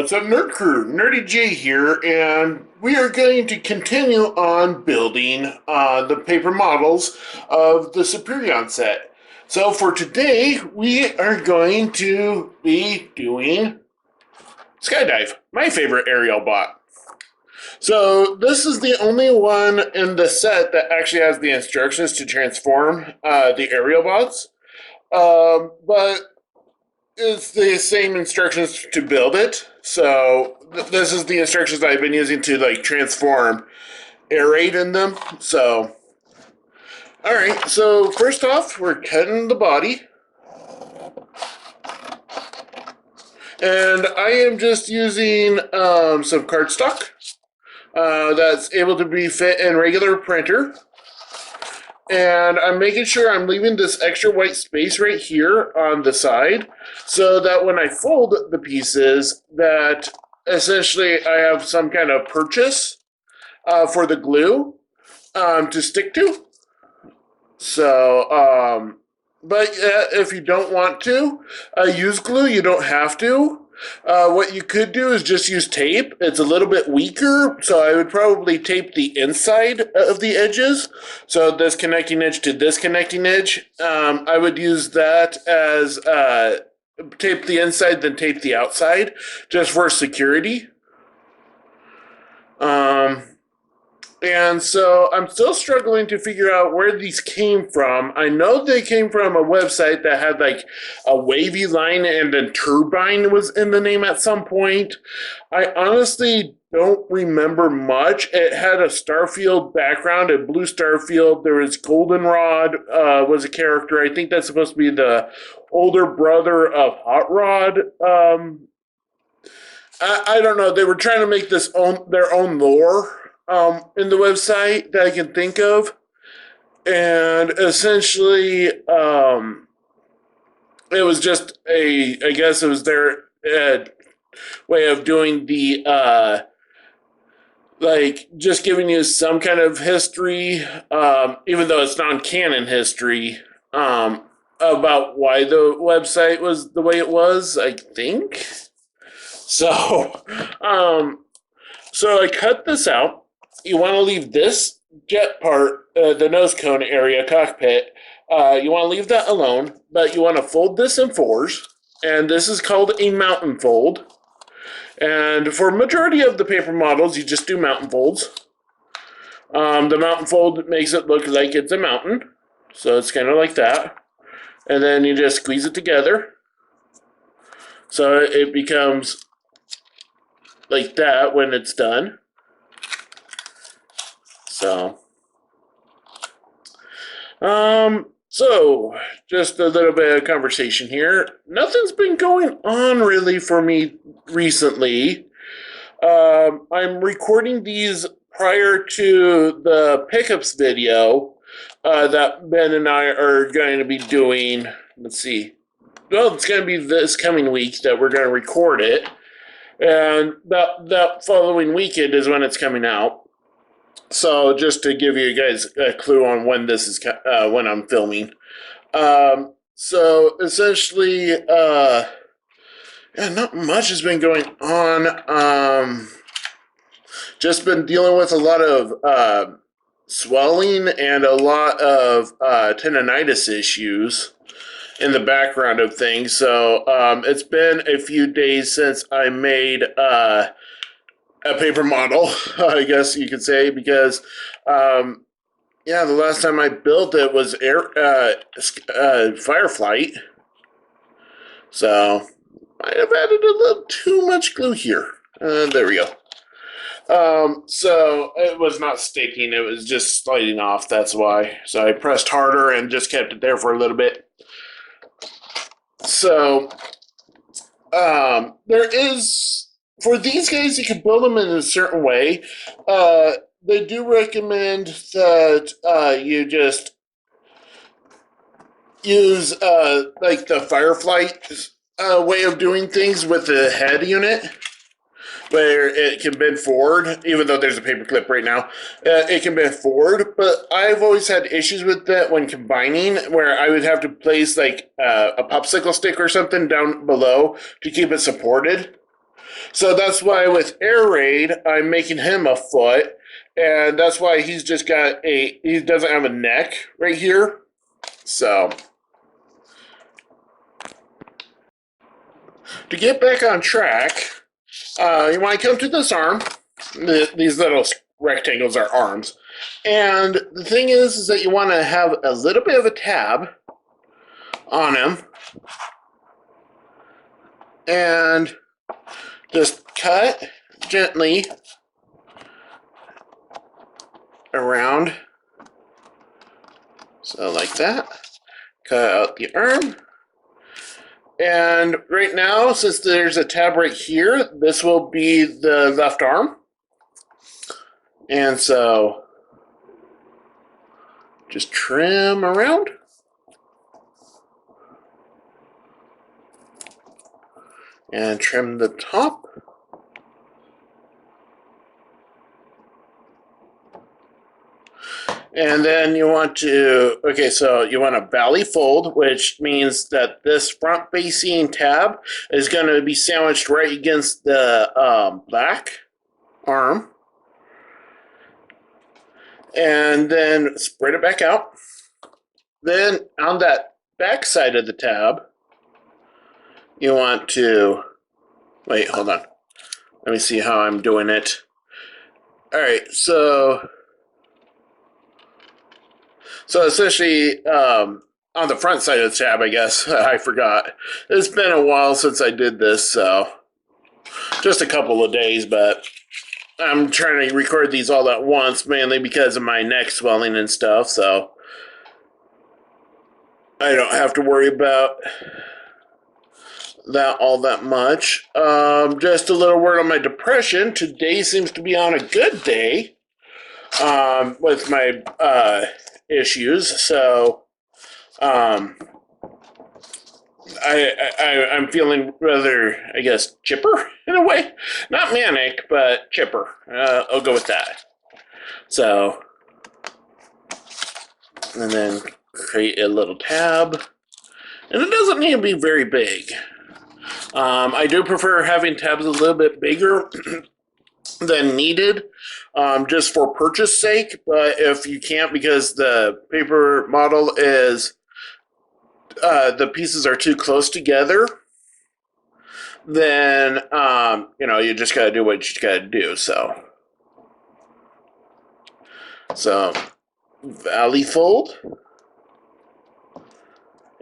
What's up, Nerd Crew? Nurdie J here, and we are going to continue on building the paper models of the Superion set. So for today, we are going to be doing Skydive, my favorite aerial bot. So this is the only one in the set that actually has the instructions to transform the aerial bots. But it's the same instructions to build it. So this is the instructions I've been using to like transform aerate in them. So, all right. So first off, we're cutting the body, and I am just using some cardstock that's able to be fit in regular printer. And I'm making sure I'm leaving this extra white space right here on the side so that when I fold the pieces that essentially I have some kind of purchase for the glue to stick to. So, but if you don't want to use glue, you don't have to. What you could do is just use tape. It's a little bit weaker, so I would probably tape the inside of the edges. So this connecting edge to this connecting edge. I would use that as tape the inside, then tape the outside, just for security. And so I'm still struggling to figure out where these came from. I know they came from a website that had like a wavy line and then turbine was in the name at some point. I honestly don't remember much. It had a Starfield background, a blue Starfield. There was Goldenrod was a character. I think that's supposed to be the older brother of Hot Rod. I don't know. They were trying to make their own lore in the website that I can think of. And essentially, it was just I guess it was their way of doing the, like, just giving you some kind of history, even though it's non-canon history, about why the website was the way it was, I think. So, so I cut this out. You want to leave this jet part, the nose cone area, cockpit, you want to leave that alone, but you want to fold this in fours, and this is called a mountain fold. And for majority of the paper models, you just do mountain folds. The mountain fold makes it look like it's a mountain, so it's kind of like that. And then you just squeeze it together, so it becomes like that when it's done. So just a little bit of conversation here. Nothing's been going on really for me recently. I'm recording these prior to the pickups video that Ben and I are going to be doing. Let's see. Well, it's going to be this coming week that we're going to record it. And that following weekend is when it's coming out. So just to give you guys a clue on when this is when I'm filming. So essentially, yeah, not much has been going on. Just been dealing with a lot of swelling and a lot of tendonitis issues in the background of things. So it's been a few days since I made a paper model, I guess you could say, because yeah, the last time I built it was Fireflight. So might have added a little too much glue here. There we go. So it was not sticking, it was just sliding off, that's why. So I pressed harder and just kept it there for a little bit. So there is, for these guys, you can build them in a certain way. They do recommend that you just use like the Fireflight way of doing things with the head unit, where it can bend forward, even though there's a paper clip right now. It can bend forward, but I've always had issues with that when combining, where I would have to place like a popsicle stick or something down below to keep it supported. So that's why with Air Raid, I'm making him a foot, and that's why he doesn't have a neck right here. So, to get back on track, you want to come to this arm. These little rectangles are arms. And the thing is that you want to have a little bit of a tab on him. And just cut gently around. So like that. Cut out the arm. And right now, since there's a tab right here, this will be the left arm. And so just trim around. And trim the top. And then you want to, so you want a valley fold, which means that this front facing tab is going to be sandwiched right against the back arm. And then spread it back out. Then on that back side of the tab, you want to, wait, hold on. Let me see how I'm doing it. All right, so essentially, on the front side of the tab, I guess, I forgot. It's been a while since I did this, so just a couple of days, but I'm trying to record these all at once, mainly because of my neck swelling and stuff, so I don't have to worry about that all that much. Just a little word on my depression. Today seems to be on a good day with my issues, so I'm feeling rather, I guess, chipper in a way. Not manic, but chipper. I'll go with that. So, and then create a little tab, and it doesn't need to be very big. I do prefer having tabs a little bit bigger than needed, just for purchase sake, but if you can't because the paper model is, the pieces are too close together, then, you just gotta do what you gotta do, so valley fold,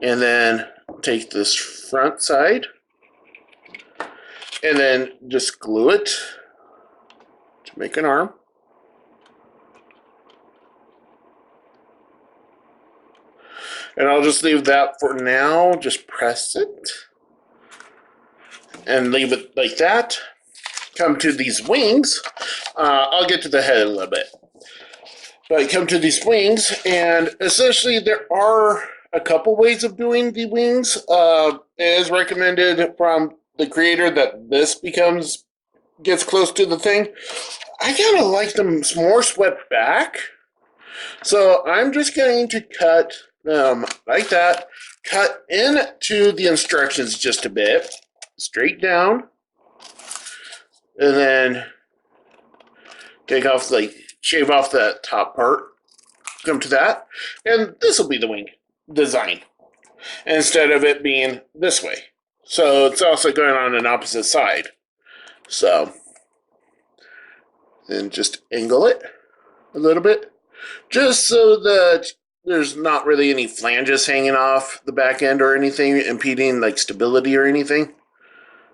and then take this front side, and then just glue it to make an arm. And I'll just leave that for now. Just press it and leave it like that. Come to these wings. I'll get to the head in a little bit. But come to these wings, and essentially there are a couple ways of doing the wings. It is recommended from the creator that this gets close to the thing. I kind of like them more swept back. So I'm just going to cut them like that. Cut into the instructions just a bit. Straight down. And then shave off that top part. Come to that. And this will be the wing design, instead of it being this way. So it's also going on an opposite side. So then just angle it a little bit, just so that there's not really any flanges hanging off the back end or anything impeding like stability or anything.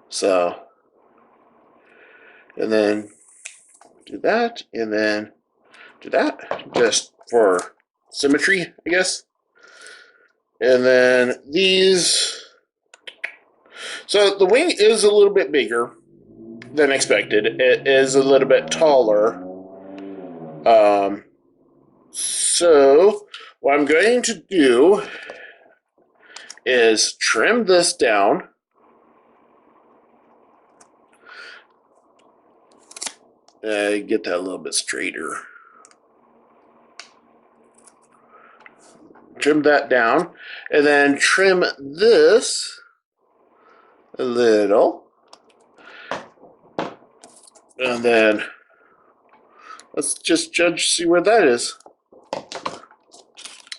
So, and then do that, and then do that, just for symmetry, I guess. And then these. So the wing is a little bit bigger than expected. It is a little bit taller. So what I'm going to do is trim this down. Get that a little bit straighter. Trim that down, and then trim this a little. And then let's just see where that is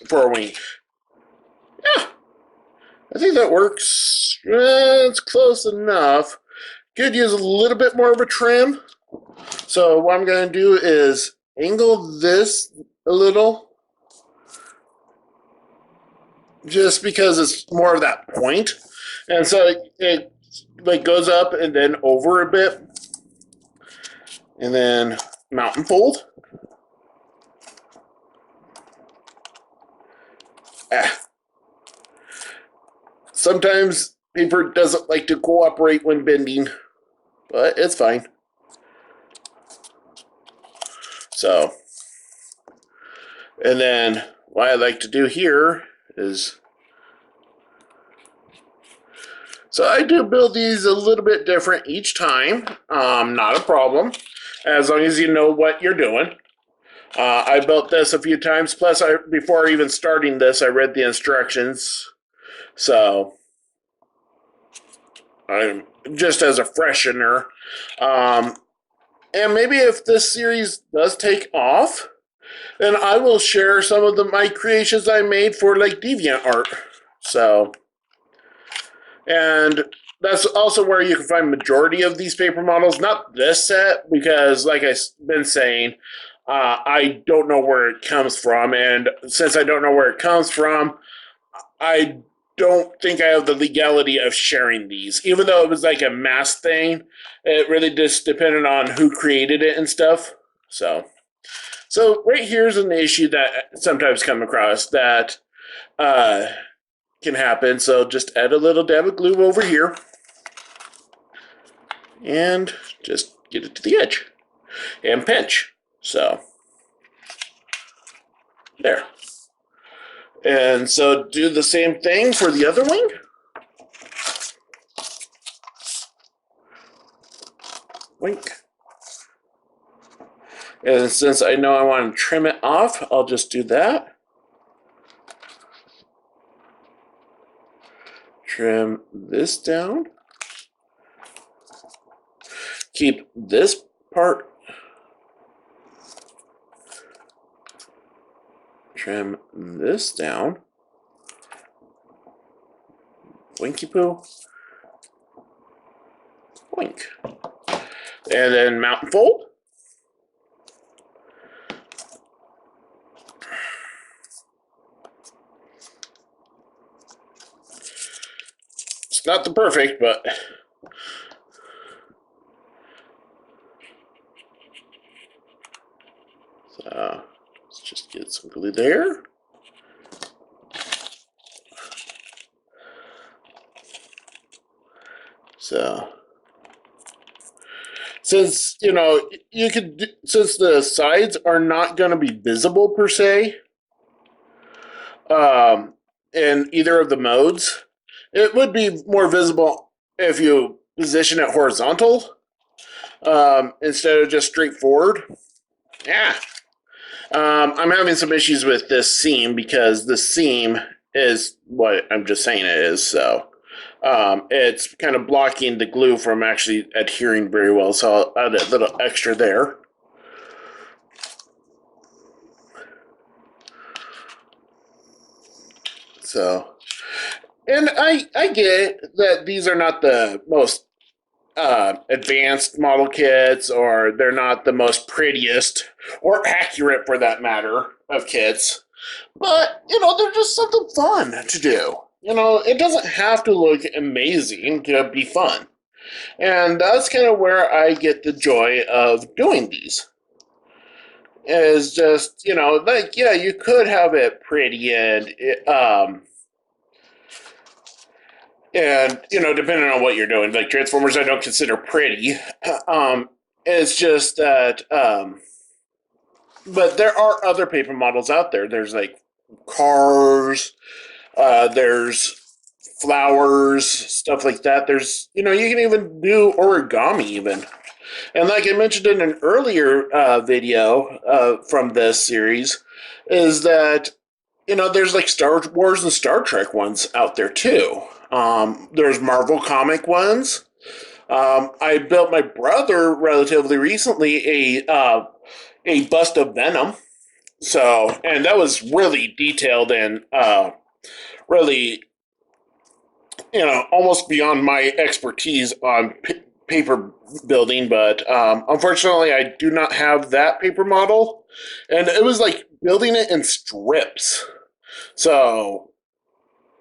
for a wing. Yeah, I think that works. It's close enough. Could use a little bit more of a trim. So what I'm going to do is angle this a little, just because it's more of that point. And so it like goes up and then over a bit. And then mount and fold. Sometimes paper doesn't like to cooperate when bending, but it's fine. So, and then what I like to do here is, so I do build these a little bit different each time. Not a problem, as long as you know what you're doing. I built this a few times, plus before even starting this, I read the instructions. So, I'm just as a freshener. And maybe if this series does take off, then I will share some of my creations I made for like DeviantArt. So, and that's also where you can find majority of these paper models. Not this set, because like I've been saying, I don't know where it comes from. And since I don't know where it comes from, I don't think I have the legality of sharing these. Even though it was like a mass thing, it really just depended on who created it and stuff. So right here is an issue that sometimes come across that can happen. So just add a little dab of glue over here and just get it to the edge and pinch. So there. And so do the same thing for the other wing. Wink. And since I know I want to trim it off, I'll just do that. Trim this down. Keep this part. Trim this down. Winky poo. Wink. And then mount and fold. It's not the perfect, but so let's just get some glue there. So since you could, since the sides are not going to be visible per se, in either of the modes, it would be more visible if you position it horizontal instead of just straight forward. Yeah. I'm having some issues with this seam because the seam is what I'm just saying it is. So it's kind of blocking the glue from actually adhering very well. So I'll add a little extra there. So, and I get that these are not the most advanced model kits, or they're not the most prettiest or accurate for that matter of kits, but they're just something fun to do. It doesn't have to look amazing to be fun, and that's kind of where I get the joy of doing these. Is just like, yeah, you could have it pretty and depending on what you're doing, like Transformers I don't consider pretty. It's just that but there are other paper models out there. There's like cars, there's flowers, stuff like that. There's you can even do origami even. And like I mentioned in an earlier video from this series, is that there's like Star Wars and Star Trek ones out there too. There's Marvel comic ones. I built my brother relatively recently a bust of Venom. So, and that was really detailed and really, almost beyond my expertise on paper building. But unfortunately, I do not have that paper model, and it was like building it in strips. So,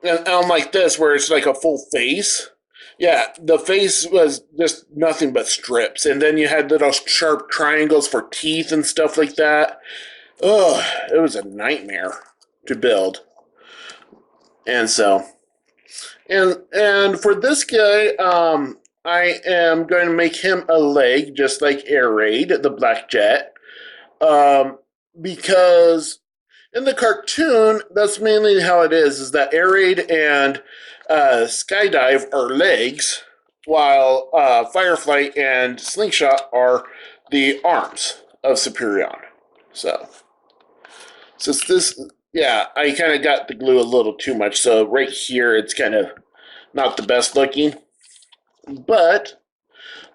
and unlike this, where it's like a full face. Yeah, the face was just nothing but strips, and then you had little sharp triangles for teeth and stuff like that. Ugh, it was a nightmare to build. And so, and for this guy, I am going to make him a leg, just like Air Raid, the Black Jet, because in the cartoon, that's mainly how it is that Air Raid and Skydive are legs, while Fireflight and Slingshot are the arms of Superion. So, since this, yeah, I kind of got the glue a little too much, so right here it's kind of not the best looking, but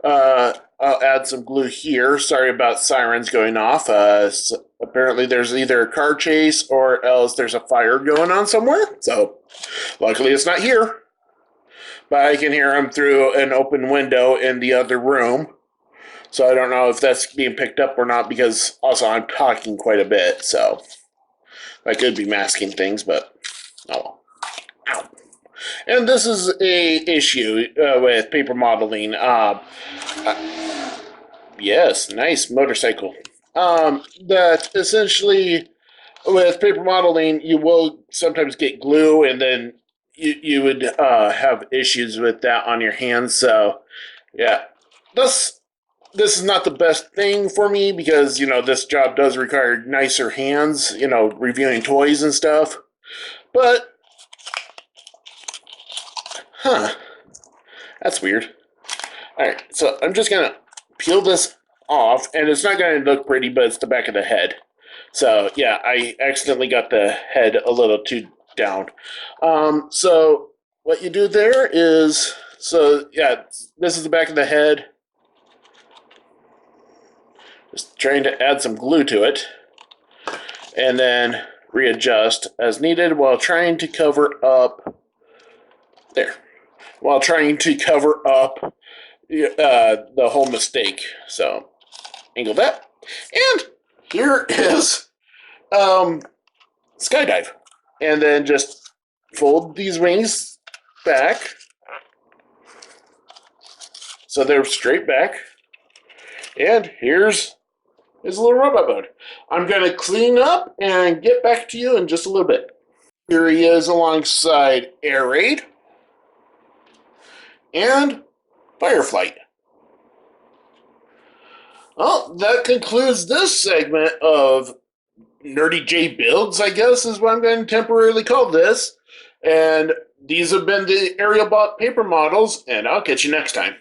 I'll add some glue here. Sorry about sirens going off. So apparently there's either a car chase or else there's a fire going on somewhere. So luckily it's not here, but I can hear them through an open window in the other room. So I don't know if that's being picked up or not, because also I'm talking quite a bit, so I could be masking things, but oh well. Ow. And this is a issue with paper modeling. Yes, nice motorcycle. That essentially, with paper modeling, you will sometimes get glue, and then you would have issues with that on your hands. So, yeah, this is not the best thing for me, because this job does require nicer hands. Reviewing toys and stuff, but. Huh. That's weird. Alright, so I'm just going to peel this off, and it's not going to look pretty, but it's the back of the head. So, yeah, I accidentally got the head a little too down. So, what you do there is, so, yeah, this is the back of the head. Just trying to add some glue to it, and then readjust as needed while trying to cover up, there. While trying to cover up the whole mistake. So, angle that. And here is Skydive. And then just fold these wings back, so they're straight back. And here's his little robot mode. I'm going to clean up and get back to you in just a little bit. Here he is alongside Air Raid and Fireflight. Well, that concludes this segment of Nurdie J Builds, I guess is what I'm going to temporarily call this. And these have been the Aerial Bot paper models, and I'll catch you next time.